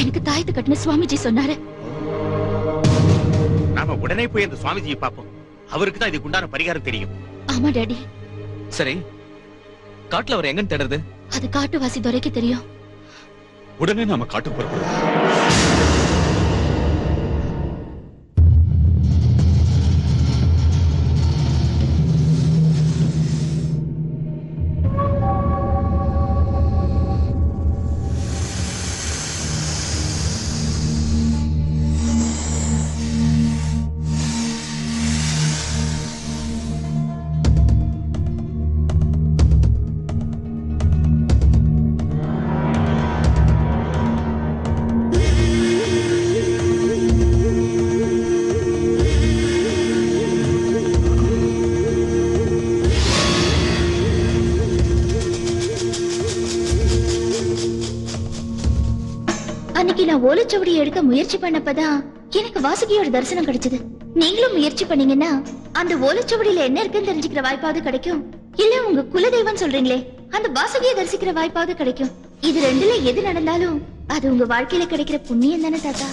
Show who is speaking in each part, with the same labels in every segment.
Speaker 1: எனக்கு தாயத்து கட்டின சுவாமிஜி சொன்னாரு.
Speaker 2: நாம உடனே போய் அந்த சுவாமிஜியை பாப்போம். அவருக்கு தான் இதுக்கு உண்டான பரிகாரம் தெரியும்.
Speaker 1: ஆமா டாடி.
Speaker 3: சரி, காட்டுல அவர் எங்கன்னு தேடுறது?
Speaker 1: அது காட்டுவாசி துரைக்கு தெரியும்.
Speaker 4: உடனே நாம காட்டு புறப்படும்.
Speaker 1: அன்னைக்கு நான் ஓலைச்சுவடி எடுக்க முயற்சி பண்ணப்பதான் எனக்கு வாசுகியோட தரிசனம் கிடைச்சது. நீங்களும் முயற்சி பண்ணீங்கன்னா அந்த ஓலைச்சுவடியில என்ன இருக்குன்னு தெரிஞ்சுக்கிற வாய்ப்பாவது கிடைக்கும். இல்ல உங்க குலதெய்வம் சொல்றீங்களே அந்த வாசுகியை தரிசிக்கிற வாய்ப்பாவது கிடைக்கும். இது ரெண்டுல எது நடந்தாலும் அது உங்க வாழ்க்கையில கிடைக்கிற புண்ணியம் தானே தாத்தா.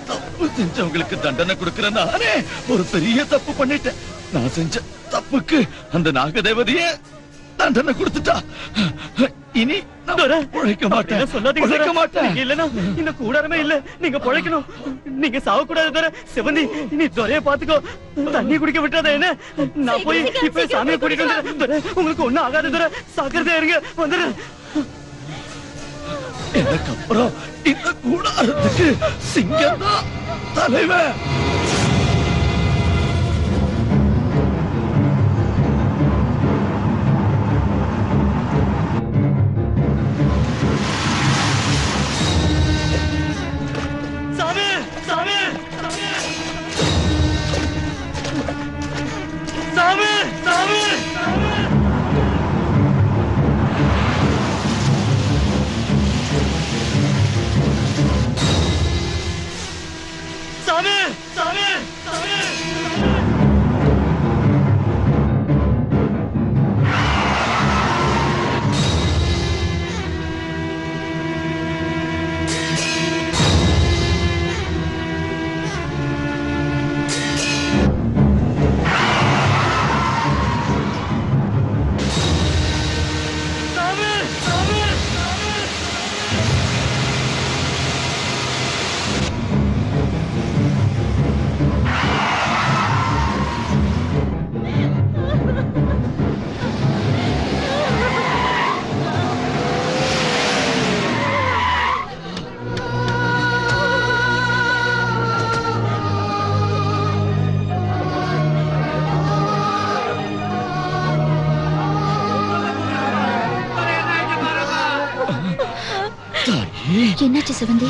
Speaker 5: தப்பு செஞ்சவங்களுக்கு தண்டனை கொடுக்கிற நானே ஒரு பெரிய தப்பு பண்ணிட்டேன். நான் செஞ்ச தப்புக்கு அந்த நாகதேவதையே தண்டனை கொடுத்துட்டா. இனி பொழைக்க மாட்டேன். சொல்லாதீங்க மாட்டேன்.
Speaker 3: இல்லன்னா இந்த கூடாரமே இல்ல. நீங்க பொழைக்கணும். நீங்க சாவக்கூடாது தர. சிவந்தி நீ துரைய பாத்துக்கோ. தண்ணி குடிக்க விட்டாத என்ன. நான் போய் இப்ப சாமியை கூட்டிட்டு வந்து உங்களுக்கு ஒண்ணும் ஆகாது தர. சாக்கிரதையா இருங்க. வந்துடுறேன்.
Speaker 5: எனக்கு அப்புறம் இந்த கூடாரத்துக்கு சிங்கம் தான் தலைவன்.
Speaker 3: சாமி சாமி சாமி சாமி சாமி சாமி சாமி
Speaker 1: என்னாச்சு சிவந்தி?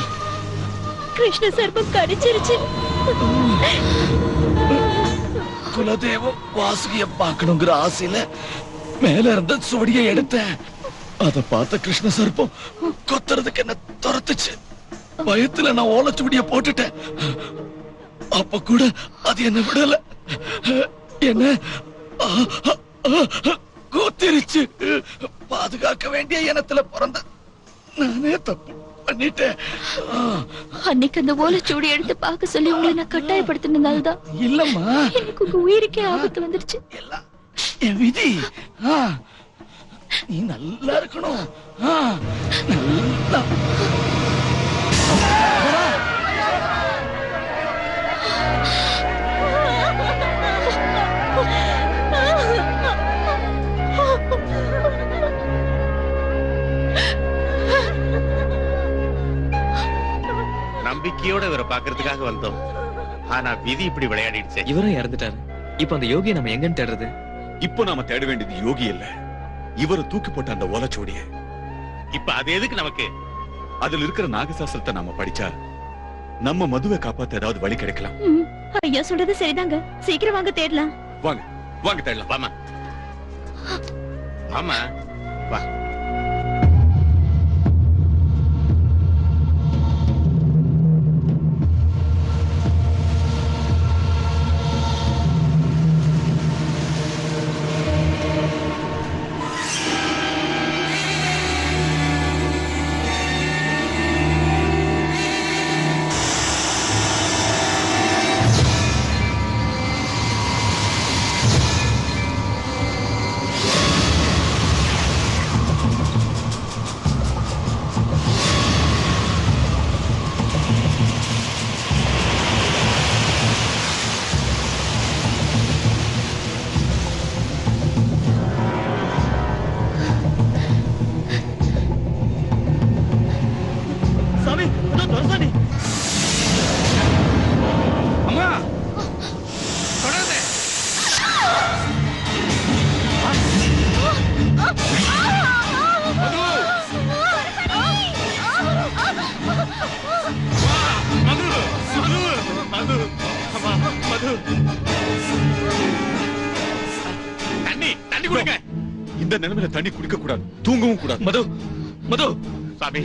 Speaker 6: கிருஷ்ண சர்ப்பம் கடிச்சிருச்சு.
Speaker 5: குலதெய்வம் வாசுகிய பார்க்கணுங்கிற ஆசையில மேல இருந்த சுவடியை எடுத்தேன். அத பார்த்த கிருஷ்ண சர்ப்பம் கொத்துறதுக்கு என்ன துரத்துச்சு. பயத்துல நான் ஓலைச்சுவடிய போட்டுட்டேன். அப்ப கூட அது என்ன விடல, என்ன கொத்திருச்சு. பாதுகாக்க வேண்டிய இனத்துல பிறந்த நானே தப்பு பண்ணிட்டேன்.
Speaker 6: அன்னைக்கு அந்த ஓலைச்சுவடி எடுத்து பார்க்க சொல்லி உங்களை நான் கட்டாயப்படுத்தினதால்தான்
Speaker 5: இல்லம்மா,
Speaker 6: எனக்கு உங்க உயிருக்கே ஆபத்து வந்துருச்சு.
Speaker 5: எல்லாம் என் விதி. நீ நல்லா இருக்கணும். நல்லா
Speaker 2: நம்பிக்கையோட இவரை பாக்குறதுக்காக வந்தோம். ஆனா விதி இப்படி விளையாடிடுச்சு.
Speaker 3: இவரும் இறந்துட்டாரு. இப்ப அந்த யோகியை நம்ம எங்கன்னு தேடுறது?
Speaker 4: இப்போ நாம தேட வேண்டியது யோகி இல்ல, இவரை தூக்கி போட்ட அந்த ஓலைச்சுவடிய.
Speaker 2: இப்ப அது எதுக்கு நமக்கு?
Speaker 4: அதுல இருக்கிற நாகசாஸ்திரத்தை நாம படிச்சா நம்ம மதுவை காப்பாத்த ஏதாவது வழி கிடைக்கலாம்.
Speaker 6: ஐயா சொல்றது சரிதாங்க. சீக்கிரம் வாங்க தேடலாம்.
Speaker 4: வாங்க வாங்க தேடலாம்.
Speaker 2: வாமா வாமா வா. தண்ணி குடிங்க.
Speaker 4: இந்த நிலைமையில தண்ணி குடிக்க கூடாது, தூங்கவும் கூடாது.
Speaker 3: மது மது
Speaker 2: சாமி,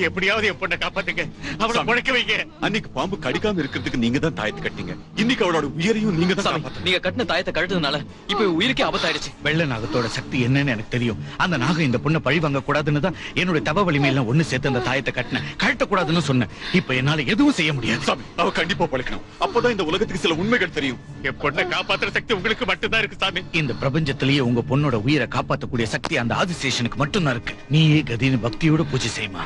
Speaker 2: எப்படியாவது என் பொண்ணை காப்பாத்துங்க. அவளை பழைக்க வைங்க.
Speaker 4: அன்னைக்கு பாம்பு கடிக்காம இருக்கிறதுக்கு நீங்க தான் தாயத்தை கட்டிங்க. இன்னைக்கு அவளோட உயிரையும் நீங்க தான் காப்பாத்தணும்.
Speaker 3: நீங்க கட்டின தாயத்தை கழட்டதுனால இப்ப உயிருக்கே ஆபத்தாயிடுச்சு.
Speaker 7: வெள்ள நாகத்தோட சக்தி என்னன்னு எனக்கு தெரியும். அந்த நாகம் இந்த பொண்ணை பழி வாங்க கூடாதுன்னு தான் என்னுடைய தவ வலிமையெல்லாம் ஒண்ணு சேர்த்து அந்த தாயத்தை கட்டினேன். கழட்ட கூடாதுன்னு சொன்னேன். இப்ப என்னால எதுவும் செய்ய முடியாது.
Speaker 4: சாமி, அவ கண்டிப்பா பழைக்கணும். அப்பதான் இந்த உலகத்துக்கு சில உண்மைகள் தெரியும்.
Speaker 2: என் பொண்ணை காப்பாத்துற சக்தி உங்களுக்கு மட்டும்தான் இருக்கு சாமி.
Speaker 7: இந்த பிரபஞ்சத்திலேயே உங்க பொண்ணோட உயிரை காப்பாற்றக்கூடிய சக்தி அந்த ஆதிசேஷனுக்கு மட்டும்தான் இருக்கு. நீயே கதின்னு பக்தியோட பூஜை செய்யுமா.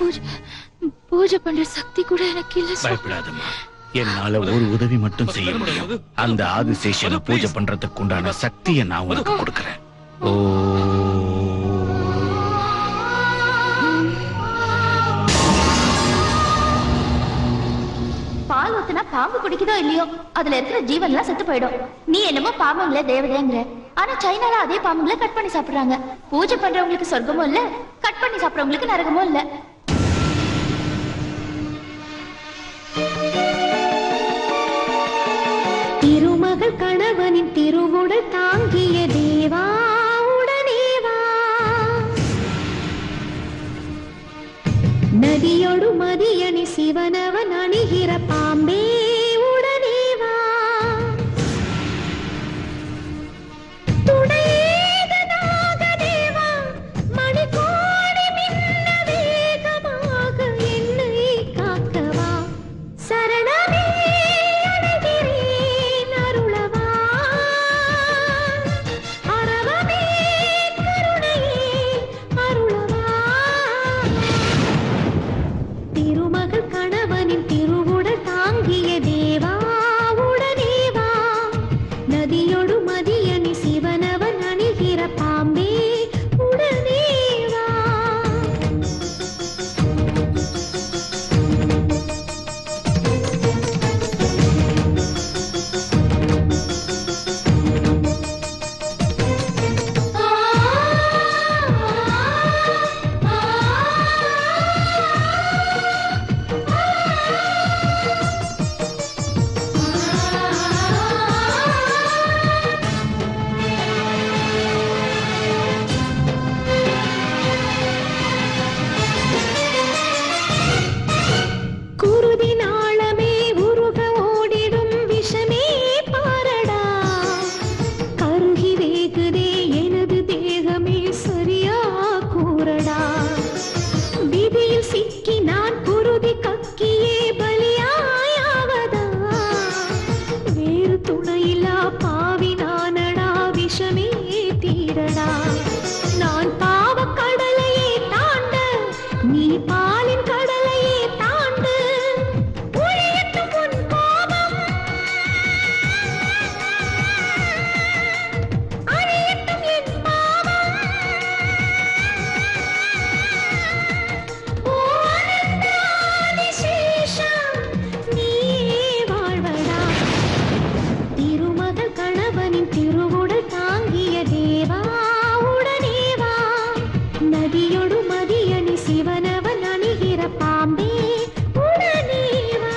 Speaker 6: பூஜை பண்ற சக்தி கூட எனக்கு இல்ல.
Speaker 7: பயப்படாதம்மா, என்னால ஒரு உதவி மட்டும் செய்ய முடியும். அந்த ஆதிசேஷனை பூஜை பண்றதுக்கு உண்டான சக்தியை நான் உனக்கு கொடுக்கறேன். ஓ
Speaker 1: பால் ஊத்துனா பாம்பு குடிக்குதோ இல்லையோ, அதுல இருக்கிற ஜீவன் எல்லாம் செத்து போயிடும். நீ என்னமோ பாம்புங்கள தேவதைங்கிற, ஆனா சைனால அதே பாம்புங்கள கட் பண்ணி சாப்பிடுறாங்க. பூஜை பண்றவங்களுக்கு சொர்க்கமும் இல்ல, கட் பண்ணி சாப்பிடுறவங்களுக்கு நரகமும் இல்ல.
Speaker 6: திருமகள் கணவனின் திருவுடல் தாங்கிய தேவா உடனேவா, நதியோடு மதியணி சிவனவன் அணிகிற பாம்பே உடனேவா, துணையேக நாகதேவா மணிக்கோடி மின்ன வேகமாக என்னை காக்கவா, சரணமே அடைகிறேன் அருளவா, அரவமே கருணையே அருளவா, திருமகள் கணவனின் திருவுடல் தாங்கிய
Speaker 8: தீரடா. விதியில் சிக்கி நான் குருதி கக்கியே பலியாயாவதா. வேறு துணையில்லா பாவி நானடா, விஷமே தீரடா. நான் பாவக் கடலையே தாண்ட, நீ பாலின் கடலையே தாண்டு. ஒழியட்டும் உன் கோபம், அழியட்டும் என் பாவம். ஓ ஆனந்தாதிசேஷம், நீயே வாழ்வடா. திருமகள் கணவனின் திருவுடல் தாங்கிய தேவா, உடனே வா. நதியொடு மதியணி சிவனவன் அணிகிற பாம்பே, உடனே வா.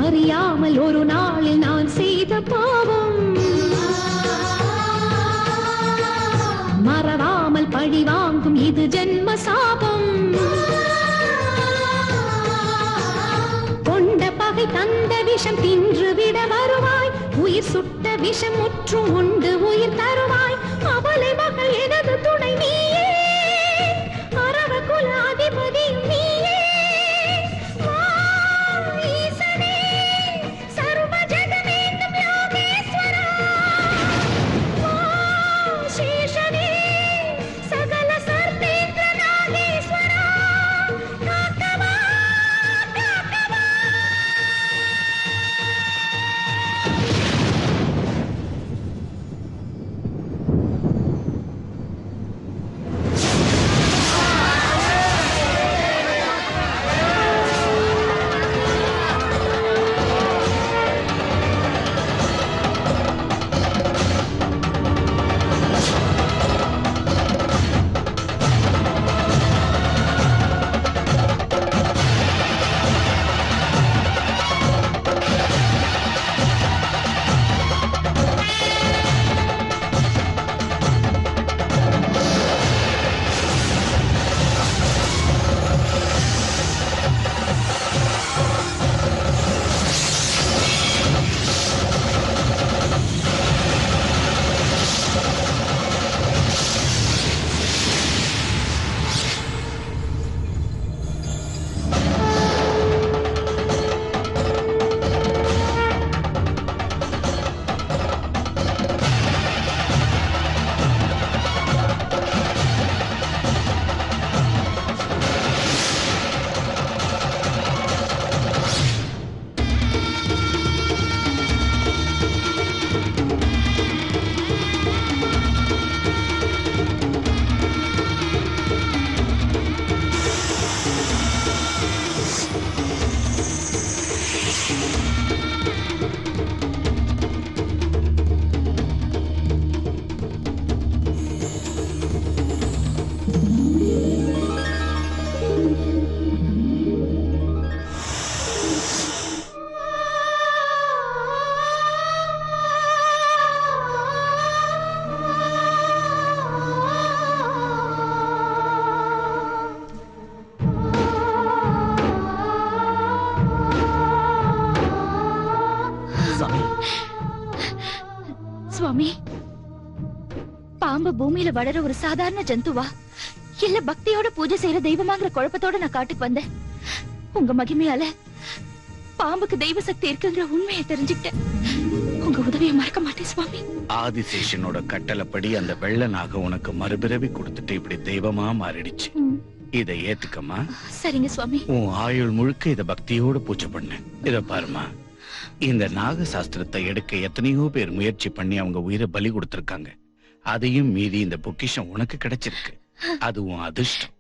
Speaker 8: அறியாமல் ஒரு நாளில் நான் செய்த பாவம், மறவாமல் பழி வாங்கும் இது ஜென்ம சாபம். கொண்ட பகை தந்த விஷம் தின்று விட வருவாய். உயிர் சுட்ட விஷம் முற்றும் உண்டு உயிர் தருவாய். அவளை மகள் எனது துணை நீயே, அரவ குல அதிபதியும் நீயே. வா ஈசனே, சர்வ ஜெகமேந்தும் யோகேஸ்வரா. வா சேஷனே, சகல சர்வேந்திர நாகேஸ்வரா. காக்கவா காக்கவா.
Speaker 6: சுவாமி, பாம்பு பூமியில வளர ஒரு சாதாரண ஜந்துவா இல்ல பக்தியோட பூஜை செய்யற தெய்வமாங்கிற குழப்பத்தோட நான் காட்டுக்கு வந்தேன். உங்க மகிமையால பாம்புக்கு தெய்வ சக்தி இருக்குங்கிற உண்மையை தெரிஞ்சுக்கிட்டேன். உங்க உதவியை மறக்க மாட்டேன் சுவாமி.
Speaker 7: ஆதிசேஷனோட கட்டளைப்படி அந்த வெள்ள நாகம் உனக்கு மறுபிறவி கொடுத்துட்டு இப்படி தெய்வமா மாறிடுச்சு. இதை ஏத்துக்கமா?
Speaker 6: சரிங்க சுவாமி.
Speaker 7: உன் ஆயுள் முழுக்க இத பக்தியோட பூஜை பண்ண. இத பாருமா, இந்த நாக சாஸ்திரத்தை எடுக்க எத்தனையோ பேர் முயற்சி பண்ணி அவங்க உயிரை பலி கொடுத்திருக்காங்க. அதையும் மீறி இந்த பொக்கிஷம் உனக்கு கிடைச்சிருக்கு. அது உன் அதிர்ஷ்டம்.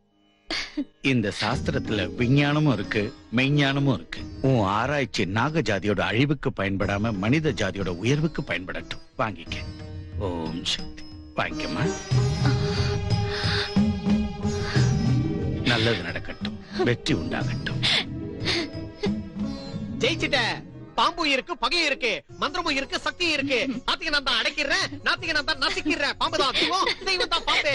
Speaker 7: இந்த சாஸ்திரத்துல விஞ்ஞானமும் இருக்கு, மெய்ஞானமும் இருக்கு. உன் ஆராய்ச்சி நாக ஜாதியோட அழிவுக்கு பயன்படாம மனித ஜாதியோட உயர்வுக்கு பயன்படட்டும். வாங்கிக்க. ஓம் சக்தி. வாங்கிக்கமா. நல்லது நடக்கட்டும், வெற்றி உண்டாகட்டும்.
Speaker 3: ஜெயிச்சிட்ட.
Speaker 9: பாம்பும் இருக்கு, பகையும் இருக்கு, மந்திரமும் இருக்கு, சக்தியும் இருக்கு. நாத்திக நான் தான் அடைக்கிறேன், நாத்திக நான் தான் நசிக்கிறேன். பாம்பு தான் தெய்வம், தெய்வம் தான் பாம்பு.